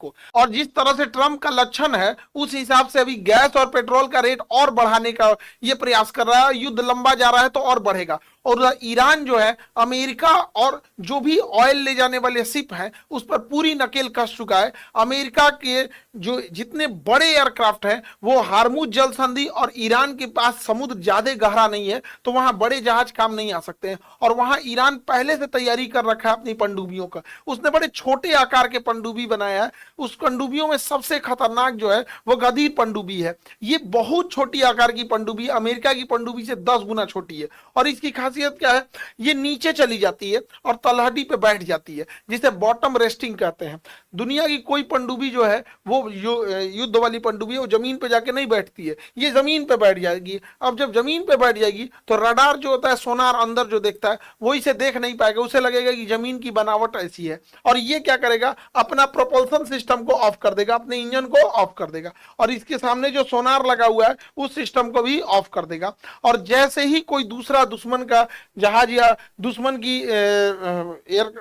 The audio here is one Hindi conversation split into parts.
को। और जिस तरह से ट्रंप का लक्षण है उस हिसाब से अभी गैस और पेट्रोल का रेट और बढ़ाने का ये प्रयास कर रहा है। युद्ध लंबा जा रहा है तो और बढ़ेगा। और ईरान जो है अमेरिका और जो भी ऑयल ले जाने वाले शिप हैं उस पर पूरी नकेल कस चुका है। अमेरिका के जो जितने बड़े एयरक्राफ्ट हैं वो हार्मुज जल संधि और ईरान के पास समुद्र ज्यादा गहरा नहीं है तो वहां बड़े जहाज काम नहीं आ सकते हैं। और वहां ईरान पहले से तैयारी कर रखा है अपनी पनडुब्बियों का। उसने बड़े छोटे आकार के पनडुब्बी बनाया है। उस पनडुब्बियों में सबसे खतरनाक जो है वो गदीर पनडुब्बी है। ये बहुत छोटी आकार की पनडुब्बी, अमेरिका की पनडुब्बी से 10 गुना छोटी है। और इसकी खासियत क्या है, ये नीचे चली जाती है और तलहटी पे बैठ जाती है जिसे बॉटम रेस्टिंग कहते हैं। दुनिया की कोई पनडुब्बी जो है वो युद्ध वाली पनडुब्बी है वो जमीन पे जाके नहीं बैठती है, ये जमीन पे बैठ जाएगी। अब जब जमीन पे बैठ जाएगी तो रडार जो होता है, सोनार अंदर जो देखता है वो इसे देख नहीं पाएगा, उसे लगेगा कि जमीन की बनावट ऐसी है। और ये क्या करेगा, अपना प्रोपल्सन सिस्टम को ऑफ कर देगा, अपने इंजन को ऑफ कर देगा और इसके सामने जो सोनार लगा हुआ है उस सिस्टम को भी ऑफ कर देगा। और जैसे ही कोई दूसरा दुश्मन का जहाज या दुश्मन की एयर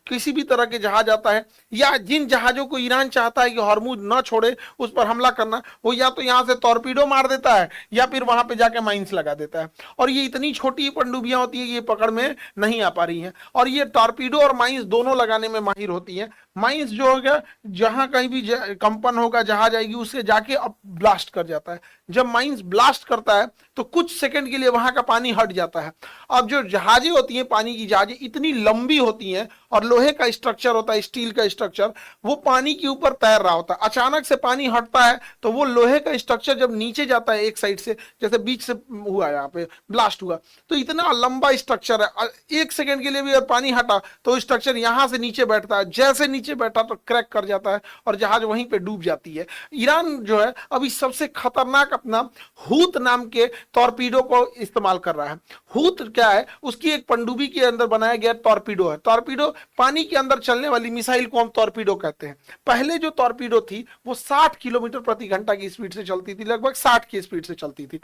किसी भी तरह के जहाज आता है या जिन जहाजों को ईरान चाहता है कि हॉर्मुज न छोड़े उस पर हमला करना, वो या तो यहां से टॉर्पीडो मार देता है या फिर वहां पे जाके माइंस लगा देता है। और ये इतनी छोटी पनडुब्बियां होती है ये पकड़ में नहीं आ पा रही हैं। और ये टॉर्पीडो और माइंस दोनों लगाने में माहिर होती हैं। माइंस जो होगा जहां कहीं भी कंपन होगा जहाज आएगी उससे जाके ब्लास्ट कर जाता है। जब माइंस ब्लास्ट करता है तो कुछ सेकंड के लिए वहां का पानी हट जाता है। अब जो जहाजें होती हैं, पानी की जहाजें इतनी लंबी होती हैं और लोहे का स्ट्रक्चर होता है, स्टील का स्ट्रक्चर, वो पानी के ऊपर तैर रहा होता है। अचानक से पानी हटता है तो वो लोहे का स्ट्रक्चर जब नीचे जाता है एक साइड से, जैसे बीच से हुआ यहाँ पे ब्लास्ट हुआ, तो इतना लंबा स्ट्रक्चर है, एक सेकंड के लिए भी अगर पानी हटा तो स्ट्रक्चर यहां से नीचे बैठता है, जैसे नीचे बैठा तो क्रैक कर जाता है और जहाज वहीं पे डूब जाती है। ईरान जो है अभी सबसे खतरनाक अपना हूत नाम के टॉर्पीडो को इस्तेमाल कर रहा है। हूत क्या है, उसकी एक पनडुब्बी के अंदर बनाया गया टॉर्पीडो है। टॉर्पीडो पानी के अंदर चलने वाली मिसाइल को हम टॉर्पीडो कहते हैं। पहले जो टॉर्पीडो थी वो 60 किलोमीटर प्रति घंटा की स्पीड से चलती थी, लगभग 60 की स्पीड से चलती थी।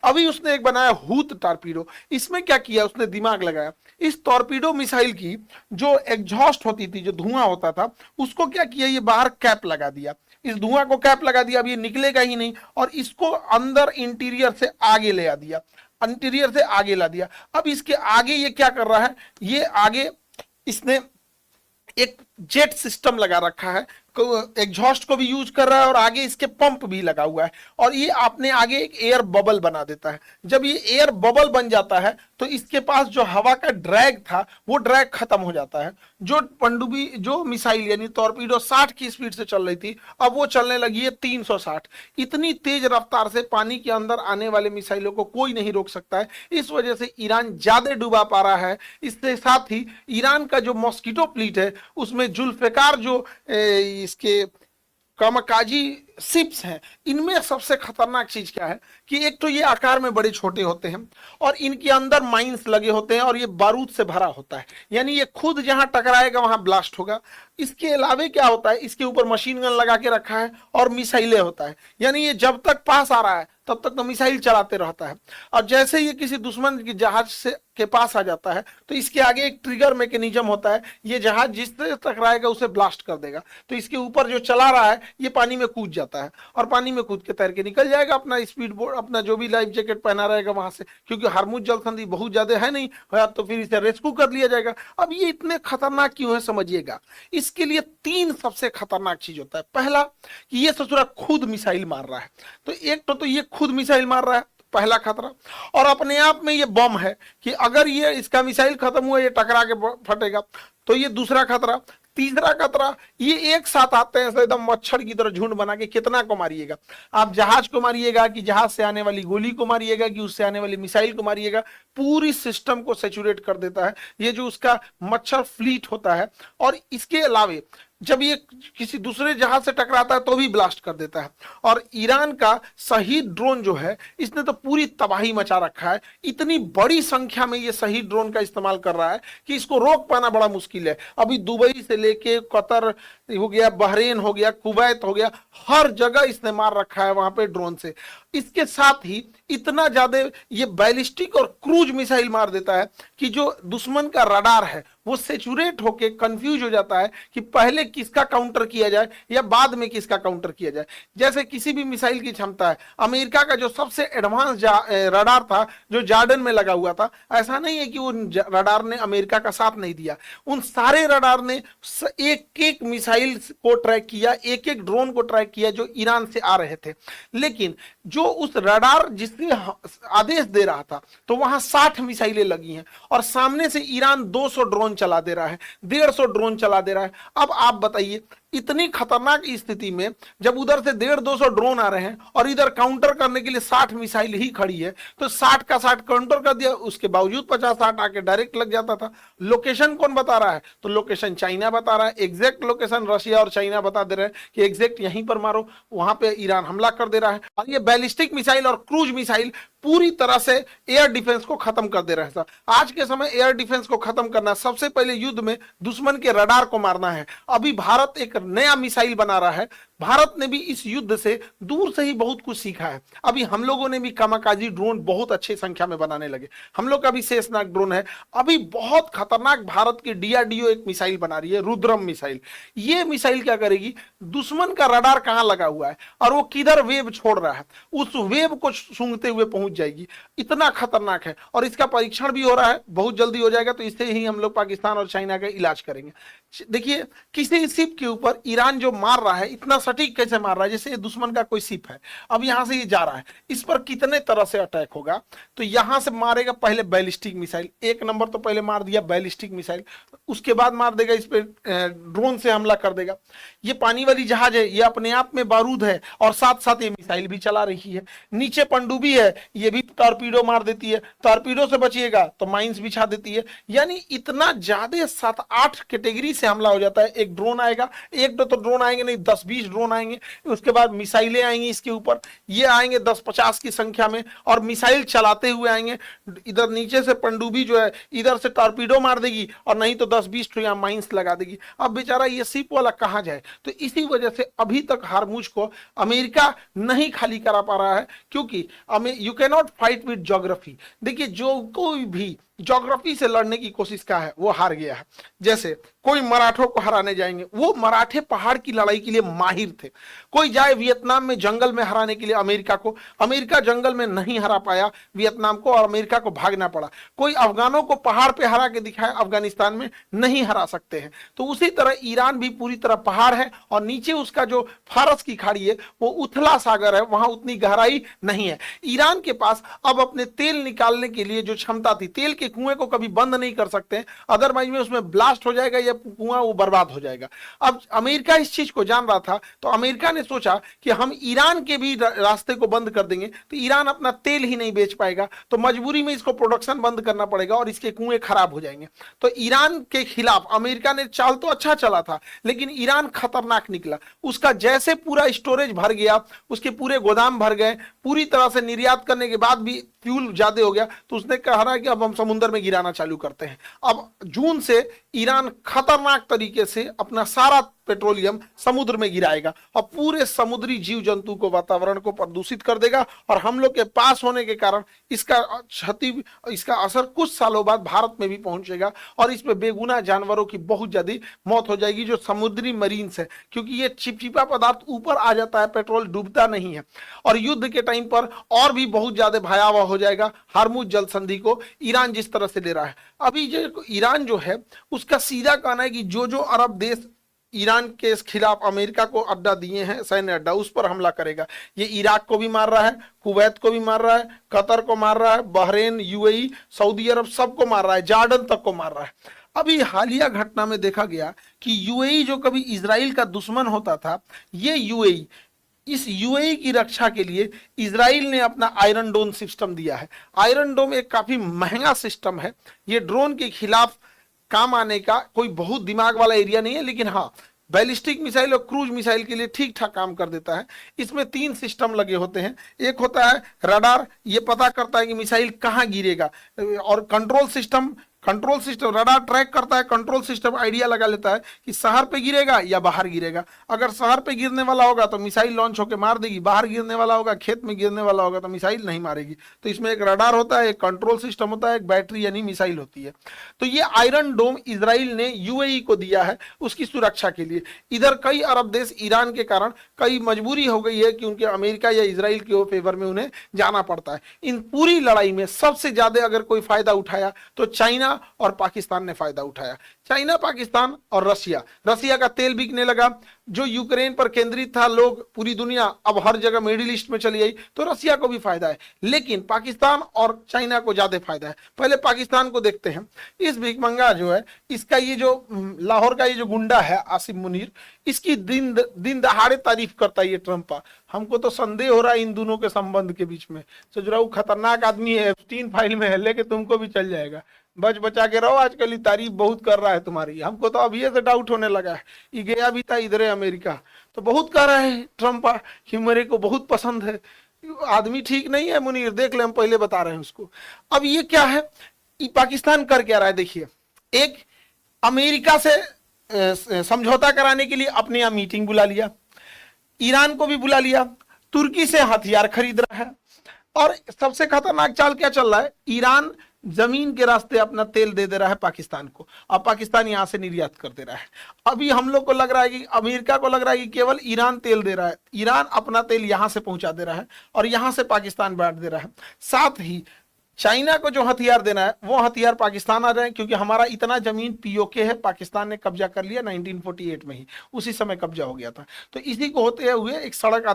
अभी उसने एक बनाया हूत टॉर्पीडो। इसमें क्या किया, उसने दिमाग लगाया। इस टॉर्पीडो मिसाइल की जो एग्जॉस्ट होती थी, जो धुआं होता था, उसको क्या किया, ये बाहर कैप लगा दिया। इस धुआं को कैप लगा दिया, अब ये निकलेगा ही नहीं और इसको अंदर इंटीरियर से आगे ले आ दिया, इंटीरियर से आगे ला दिया। अब इसके आगे ये क्या कर रहा है, ये आगे इसने एक जेट सिस्टम लगा रखा है, एग्जॉस्ट को भी यूज कर रहा है और आगे इसके पंप भी लगा हुआ है। और ये आपने आगे एक एयर बबल बना देता है। जब ये एयर बबल बन जाता है तो इसके पास जो हवा का ड्रैग था वो ड्रैग खत्म हो जाता है। जो पनडुब्बी, जो मिसाइल यानी टॉर्पीडो 60 की स्पीड से चल रही थी, अब वो चलने लगी है 360। इतनी तेज रफ्तार से पानी के अंदर आने वाले मिसाइलों को कोई नहीं रोक सकता है। इस वजह से ईरान ज्यादा डुबा पा रहा है। इसके साथ ही ईरान का जो मॉस्किटो फ्लीट है उसमें जुल्फिकार जो इसके कामाकाजी शिप्स हैं, इनमें सबसे खतरनाक चीज क्या है कि एक तो ये आकार में बड़े छोटे होते हैं और इनके अंदर माइंस लगे होते हैं और ये बारूद से भरा होता है, यानी ये खुद जहां टकराएगा वहां ब्लास्ट होगा। इसके अलावे क्या होता है, इसके ऊपर मशीन गन लगा के रखा है और मिसाइलें होता है, यानी ये जब तक पास आ रहा है तब तक तो मिसाइल चलाते रहता है। और जैसे ये किसी दुश्मन के जहाज से के पास आ जाता है तो इसके आगे एक ट्रिगर मैकेनिज्म होता है, ये जहाज जिससे टकराएगा उसे ब्लास्ट कर देगा। तो इसके ऊपर जो चला रहा है ये पानी में कूद जाता है और पानी में कूद के तैर के निकल जाएगा अपना स्पीड बोर्ड, अपना जो भी लाइफ जैकेट पहना रहेगा वहां से, क्योंकि हरमुज जल संधि बहुत ज्यादा है नहीं तो फिर इसे रेस्क्यू कर लिया जाएगा। अब ये इतने खतरनाक क्यों है समझिएगा। इसके लिए 3 सबसे खतरनाक चीज होता है। पहला कि ये ससुरा खुद मिसाइल मार रहा है, तो एक तो ये खुद मिसाइल मार रहा है, पहला खतरा। और अपने आप में ये बम है कि अगर ये इसका मिसाइल खत्म हुआ, ये टकरा के फटेगा, तो ये दूसरा खतरा। तीसरा खतरा, ये एक साथ आते हैं एकदम मच्छर की तरह झुंड बना के, कितना को मारिएगा आप, जहाज को मारिएगा कि जहाज से आने वाली गोली को मारिएगा कि उससे आने वाली मिसाइल को मारिएगा, पूरी सिस्टम को सैचुरेट कर देता है ये जो उसका मच्छर फ्लीट होता है। और इसके अलावे जब ये किसी दूसरे जहाज से टकराता है तो भी ब्लास्ट कर देता है। और ईरान का शहीद ड्रोन जो है इसने तो पूरी तबाही मचा रखा है। इतनी बड़ी संख्या में ये शहीद ड्रोन का इस्तेमाल कर रहा है कि इसको रोक पाना बड़ा मुश्किल है। अभी दुबई से लेके कतर हो गया, बहरीन हो गया, कुवैत हो गया, हर जगह इसने मार रखा है वहां पे ड्रोन से। इसके साथ ही इतना ज्यादा ये बैलिस्टिक और क्रूज मिसाइल मार देता है कि जो दुश्मन का रडार है वो सेचुरेट होके कंफ्यूज हो जाता है कि पहले किसका काउंटर किया जाए या बाद में किसका काउंटर किया जाए। जैसे किसी भी मिसाइल की क्षमता है, अमेरिका का जो सबसे एडवांस रडार था जो जॉर्डन में लगा हुआ था, ऐसा नहीं है कि वो रडार ने अमेरिका का साथ नहीं दिया, उन सारे रडार ने एक एक मिसाइल को ट्रैक किया, एक एक ड्रोन को ट्रैक किया जो ईरान से आ रहे थे। लेकिन जो उस रडार जिसने आदेश दे रहा था तो वहां 60 मिसाइलें लगी हैं और सामने से ईरान 200 ड्रोन चला दे रहा है, 150 ड्रोन चला दे रहा है। अब आप बताइए इतनी खतरनाक स्थिति में जब उधर से 150-200 ड्रोन आ रहे हैं और इधर काउंटर करने के लिए 60 मिसाइल ही खड़ी है, तो 60 का 60 काउंटर कर दिया, उसके बावजूद 50-60 आके डायरेक्ट लग जाता था। लोकेशन कौन बता रहा है? तो लोकेशन चाइना बता रहा है, एग्जैक्ट लोकेशन रशिया और चाइना बता दे रहे हैं कि एग्जैक्ट यहीं पर मारो, वहां पे ईरान हमला कर दे रहा है। और ये बैलिस्टिक मिसाइल और क्रूज मिसाइल पूरी तरह से एयर डिफेंस को खत्म कर दे रहा है। आज के समय एयर डिफेंस को खत्म करना, सबसे पहले युद्ध में दुश्मन के रडार को मारना है। अभी भारत एक नया मिसाइल बना रहा है। भारत ने भी इस युद्ध से दूर से ही बहुत कुछ सीखा है। अभी हम लोगों ने भी कामाकाजी ड्रोन बहुत अच्छी संख्या में बनाने लगे। हम लोग का भी शेषनाग ड्रोन है। अभी बहुत खतरनाक भारत की डीआरडीओ एक मिसाइल बना रही है, रुद्रम मिसाइल। ये मिसाइल क्या करेगी, दुश्मन का रडार कहां लगा हुआ है और वो किधर वेव छोड़ रहा है, उस वेव को सूंघते हुए पहुंच जाएगी। इतना खतरनाक है और इसका परीक्षण भी हो रहा है, बहुत जल्दी हो जाएगा। तो इससे ही हम लोग पाकिस्तान और चाइना का इलाज करेंगे। देखिए किसी शिप के ऊपर ईरान जो मार रहा है, इतना सटीक कैसे मार रहा है, जैसे दुश्मन का कोई शिप है, अब यहां से ये जा रहा है, इस पर कितने तरह से अटैक होगा। तो यहां से मारेगा पहले बैलिस्टिक मिसाइल, एक नंबर तो पहले मार दिया बैलिस्टिक मिसाइल, उसके बाद मार देगा इस पे ड्रोन से हमला कर देगा। ये पानी वाली जहाज है, ये अपने आप में बारूद है और साथ साथ ये मिसाइल भी चला रही है। नीचे पनडुब्बी है, ये भी टॉर्पीडो मार देती है, टॉर्पीडो से बचिएगा तो माइंस बिछा देती है। यानी इतना ज्यादा 7-8 कैटेगरी से हमला हो जाता है। एक ड्रोन आएगा, एक दो तो ड्रोन आएंगे नहीं, 10-20 ड्रोन आएंगे, उसके बाद मिसाइलें आएंगी इसके ऊपर, ये आएंगे 10-50 की संख्या में और मिसाइल चलाते हुए आएंगे। इधर नीचे से पनडुब्बी जो है इधर से टॉर्पीडो मार देगी और नहीं तो 10-20 तो यहां माइंस लगा देगी। अब बेचारा ये शिप वाला कहां जाए? तो इसी वजह से अभी तक हार्मुज को अमेरिका नहीं खाली करा पा रहा है, क्योंकि you can not fight with geography. देखिए जो कोई भी ज्योग्राफी से लड़ने की कोशिश का है वो हार गया है। जैसे कोई मराठों को हराने जाएंगे, वो मराठे पहाड़ की लड़ाई के लिए माहिर थे। कोई जाए वियतनाम में जंगल में हराने के लिए अमेरिका को, अमेरिका जंगल में नहीं हरा पाया वियतनाम को और अमेरिका को भागना पड़ा। कोई अफगानों को पहाड़ पे हरा के दिखाए, अफगानिस्तान में नहीं हरा सकते हैं। तो उसी तरह ईरान भी पूरी तरह पहाड़ है और नीचे उसका जो फारस की खाड़ी है वो उथला सागर है, वहां उतनी गहराई नहीं है। ईरान के पास अब अपने तेल निकालने के लिए जो क्षमता थी, तेल के कुएं को कभी बंद नहीं कर सकते, अदरवाइज में उसमें ब्लास्ट हो जाएगा या कुआं वो बर्बाद हो जाएगा। अब अमेरिका इस चीज को जान रहा था, तो अमेरिका ने सोचा कि हम ईरान के भी रास्ते को बंद कर देंगे तो ईरान अपना तेल ही नहीं बेच पाएगा, तो मजबूरी में इसको प्रोडक्शन बंद करना पड़ेगा और इसके कुएं खराब हो जाएंगे। तो ईरान के खिलाफ अमेरिका ने चाल तो अच्छा चला था, लेकिन ईरान खतरनाक निकला। उसका जैसे पूरा स्टोरेज भर गया, उसके पूरे गोदाम भर गए, पूरी तरह से निर्यात करने के बाद भी फ्यूल ज्यादा हो गया, तो उसने कहा कि अब हम समुद्र में गिराना चालू करते हैं। अब जून से ईरान खतरनाक तरीके से अपना सारा पेट्रोलियम समुद्र में गिराएगा और पूरे समुद्री जीव जंतु को, वातावरण को प्रदूषित कर देगा। और हम लोग के पास होने के कारण इसका क्षति, इसका असर कुछ सालों बाद भारत में भी पहुंचेगा और इसमें बेगुनाह जानवरों की बहुत ज्यादा मौत हो जाएगी, जो समुद्री मरीन्स है, क्योंकि ये चिपचिपा पदार्थ ऊपर आ जाता है, पेट्रोल डूबता नहीं है। और युद्ध के टाइम पर और भी बहुत ज्यादा भयावह हो जाएगा हार्मुज जल संधि को ईरान जिस तरह से ले रहा है। अभी जो ईरान जो है उसका सीधा कहना है कि जो अरब देश ईरान के खिलाफ अमेरिका को अड्डा दिए हैं, सैन्य अड्डा, उस पर हमला करेगा। ये इराक को भी मार रहा है, कुवैत को भी मार रहा है, कतर को मार रहा है, बहरीन, यूएई, सऊदी अरब सबको मार रहा है, जॉर्डन तक को मार रहा है। अभी हालिया घटना में देखा गया कि यूएई जो कभी इजराइल का दुश्मन होता था, ये यूएई, इस यूएई की रक्षा के लिए इजराइल ने अपना आयरन डोम सिस्टम दिया है। आयरन डोम एक काफी महंगा सिस्टम है। ये ड्रोन के खिलाफ काम आने का कोई बहुत दिमाग वाला एरिया नहीं है, लेकिन हाँ बैलिस्टिक मिसाइल और क्रूज मिसाइल के लिए ठीक ठाक काम कर देता है। इसमें 3 सिस्टम लगे होते हैं। एक होता है रडार, ये पता करता है कि मिसाइल कहाँ गिरेगा, और control system control system, radar track करता है, कंट्रोल सिस्टम आइडिया लगा लेता है कि शहर पे गिरेगा या बाहर गिरेगा। अगर शहर पे गिरने वाला होगा तो मिसाइल लॉन्च होकर मार देगी, बाहर गिरने वाला होगा, खेत में गिरने वाला होगा तो मिसाइल नहीं मारेगी। तो इसमें एक रडार होता है, एक कंट्रोल सिस्टम होता है, एक बैटरी यानी मिसाइल होती है। तो ये आयरन डोम इजराइल ने यूएई को दिया है उसकी सुरक्षा के लिए। इधर कई अरब देश ईरान के कारण कई मजबूरी हो गई है कि उनके अमेरिका या इजराइल के फेवर में उन्हें जाना पड़ता है। इन पूरी लड़ाई में सबसे ज्यादा अगर कोई फायदा उठाया तो चाइना और पाकिस्तान ने फायदा उठाया। चाइना, पाकिस्तान और रशिया। रशिया का तेल बिकने लगा, जो यूक्रेन पर केंद्रित था लोग, पूरी दुनिया अब हर जगह मिडिल ईस्ट में चली आई, तो रशिया को भी फायदा है। लेकिन पाकिस्तान और चाइना को ज्यादा फायदा है। पहले पाकिस्तान को देखते हैं। इस भिखमंगा जो है, इसका ये जो लाहौर का ये जो गुंडा है आसिम मुनीर, इसकी दिन दहाड़े तारीफ करता है ये ट्रंप पर। हमको तो संदेह हो रहा है इन दोनों के संबंध के बीच में। सोच रहा हूँ खतरनाक आदमी है, एप्स्टीन फाइल में है, लेके तुमको भी चल जाएगा। बच बचा के रहो, आजकल ये तारीफ बहुत कर रहा है तुम्हारी। हमको तो अभी से डाउट होने लगा है। ये गया भी था इधर अमेरिका, तो बहुत कह रहा है ट्रंप कि मेरे को बहुत पसंद है। आदमी ठीक नहीं है मुनीर, देख ले, हम पहले बता रहे हैं उसको। अब ये क्या है, ये पाकिस्तान कर क्या रहा है देखिए। एक, अमेरिका से समझौता कराने के लिए अपने यहाँ मीटिंग बुला लिया, ईरान को भी बुला लिया, तुर्की से हथियार खरीद रहा है, और सबसे खतरनाक चाल क्या चल रहा है, ईरान जमीन के रास्ते अपना तेल दे रहा है पाकिस्तान को, और पाकिस्तान यहां से निर्यात कर दे रहा है। अभी हम लोग को लग रहा है कि अमेरिका को लग रहा है कि केवल ईरान तेल दे रहा है, ईरान अपना तेल यहां से पहुंचा दे रहा है और यहां से पाकिस्तान बांट दे रहा है। साथ ही चाइना को जो हथियार देना है वो हथियार पाकिस्तान आ जाए, क्योंकि हमारा इतना जमीन पीओके है, पाकिस्तान ने कब्जा कर लिया 1948 में ही, उसी समय कब्जा हो गया था। तो इसी को होते हुए एक सड़क